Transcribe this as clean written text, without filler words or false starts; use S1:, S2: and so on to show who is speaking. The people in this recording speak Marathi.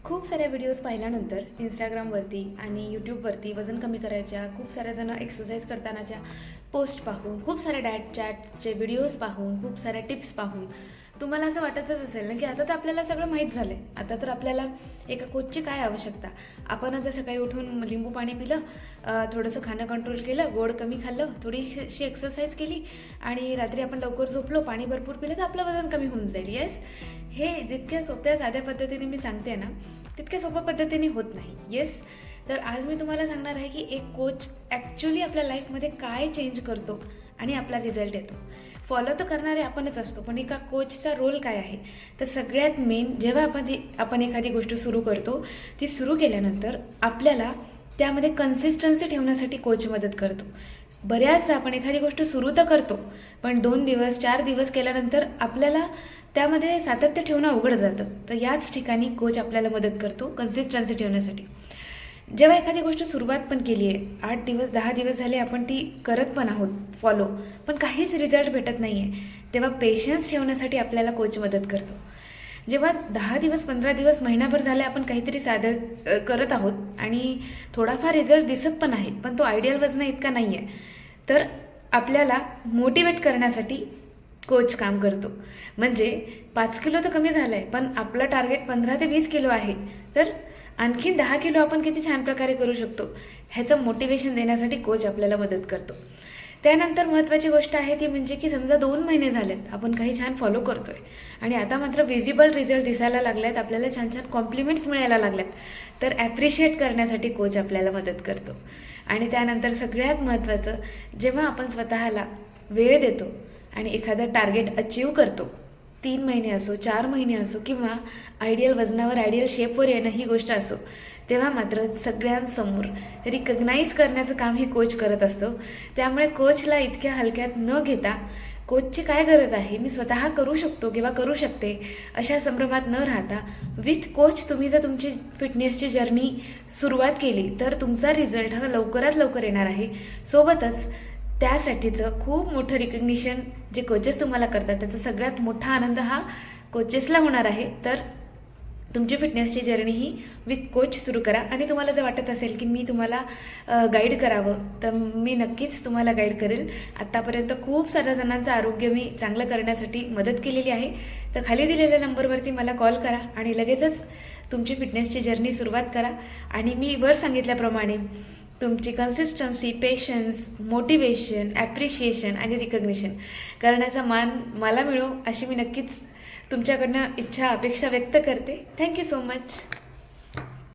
S1: खूप साऱ्या व्हिडिओज पाहिल्यानंतर इंस्टाग्रामवरती आणि यूट्यूबवरती वजन कमी करायच्या खूप साऱ्या जण एक्सरसाइज करतानाच्या पोस्ट पाहून, खूप साऱ्या डाएट चॅटचे व्हिडिओज पाहून, खूप साऱ्या टिप्स पाहून तुम्हाला असं वाटतच असेल ना की आता तर आपल्याला सगळं माहीत झालं आहे. आता तर आपल्याला एका कोचची काय आवश्यकता. आपण जर सकाळी उठून लिंबू पाणी पिलं, थोडंसं खाणं कंट्रोल केलं, गोड कमी खाल्लं, थोडीशी एक्सरसाइज केली आणि रात्री आपण लवकर झोपलो, पाणी भरपूर पिलं तर आपलं वजन कमी होऊन जाईल. येस, हे जितक्या सोप्या साध्या पद्धतीने मी सांगते ना तितक्या सोप्या पद्धतीने होत नाही. येस, तर आज मी तुम्हाला सांगणार आहे की एक कोच ॲक्च्युली आपल्या लाईफमध्ये काय चेंज करतो आणि आपला रिझल्ट येतो. फॉलो तर करणारे आपणच असतो, पण एका कोचचा रोल काय आहे. तर सगळ्यात मेन, जेव्हा आपण एखादी गोष्ट सुरू करतो, ती सुरू केल्यानंतर आपल्याला त्यामध्ये कन्सिस्टन्सी ठेवण्यासाठी कोच मदत करतो. बऱ्याचदा आपण एखादी गोष्ट सुरू तर करतो, पण 2 दिवस 4 दिवस केल्यानंतर आपल्याला त्यामध्ये सातत्य ठेवणं अवघड जातं. तर याच ठिकाणी कोच आपल्याला मदत करतो कन्सिस्टन्सी ठेवण्यासाठी. जेव्हा एखादी गोष्ट सुरुवात पण केली आहे, 8 दिवस 10 दिवस झाले आपण ती करत पण आहोत फॉलो, पण काहीच रिझल्ट भेटत नाही आहे, तेव्हा पेशन्स ठेवण्यासाठी आपल्याला कोच मदत करतो. जेव्हा 10 दिवस 15 दिवस महिनाभर झाले आपण काहीतरी साधं करत आहोत आणि थोडाफार रिझल्ट दिसत पण आहे, पण तो आयडियल वजन इतका नाही आहे, तर आपल्याला मोटिवेट करण्यासाठी कोच काम करतो. म्हणजे 5 किलो तर कमी झालं आहे, पण आपलं टार्गेट 15 ते 20 किलो आहे, तर आणखीन 10 किलो आपण किती छान प्रकारे करू शकतो ह्याचं मोटिवेशन देण्यासाठी कोच आपल्याला मदत करतो. त्यानंतर महत्त्वाची गोष्ट आहे ती म्हणजे की समजा 2 महिने झालेत आपण काही छान फॉलो करतोय आणि आता मात्र विजिबल रिझल्ट दिसायला लागले आहेत, आपल्याला छान छान कॉम्प्लिमेंट्स मिळायला लागल्यात, तर ॲप्रिशिएट करण्यासाठी कोच आपल्याला मदत करतो. आणि त्यानंतर सगळ्यात महत्त्वाचं, जेव्हा आपण स्वतःला वेळ देतो आणि एखादं टार्गेट अचीव करतो, 3 महिने असो, 4 महिने असो, किंवा आयडियल वजनावर आयडियल शेपवर येणं ही गोष्ट असो, तेव्हा मात्र सगळ्यांसमोर रिकग्नाईज करण्याचं काम हे कोच करत असतो. त्यामुळे कोचला इतक्या हलक्यात न घेता, कोचची काय गरज आहे, मी स्वतः करू शकतो किंवा करू शकते अशा संभ्रमात न राहता, विथ कोच तुम्ही जर तुमची फिटनेसची जर्नी सुरुवात केली तर तुमचा रिझल्ट हा लवकरात लवकर येणार आहे. सोबतच त्यासाठीचं खूप मोठं रिकग्निशन जे कोचेस तुम्हाला करतात त्याचा सगळ्यात मोठा आनंद हा कोचेसला होणार आहे. तर तुमची फिटनेसची जर्नी ही विथ कोच सुरू करा. आणि तुम्हाला जर वाटत असेल की मी तुम्हाला गाईड करावं, तर मी नक्कीच तुम्हाला गाईड करेल. आत्तापर्यंत खूप साऱ्या जणांचं आरोग्य मी चांगलं करण्यासाठी मदत केलेली आहे. तर खाली दिलेल्या नंबरवरती मला कॉल करा आणि लगेचच तुमची फिटनेसची जर्नी सुरुवात करा. आणि मी वर सांगितल्याप्रमाणे तुमची कन्सिस्टन्सी, पेशन्स, मोटिवेशन, ॲप्रिशिएशन आणि रिकग्निशन करण्याचा मान मला मिळो अशी मी नक्कीच तुमच्याकडनं इच्छा, अपेक्षा व्यक्त करते. Thank you so much.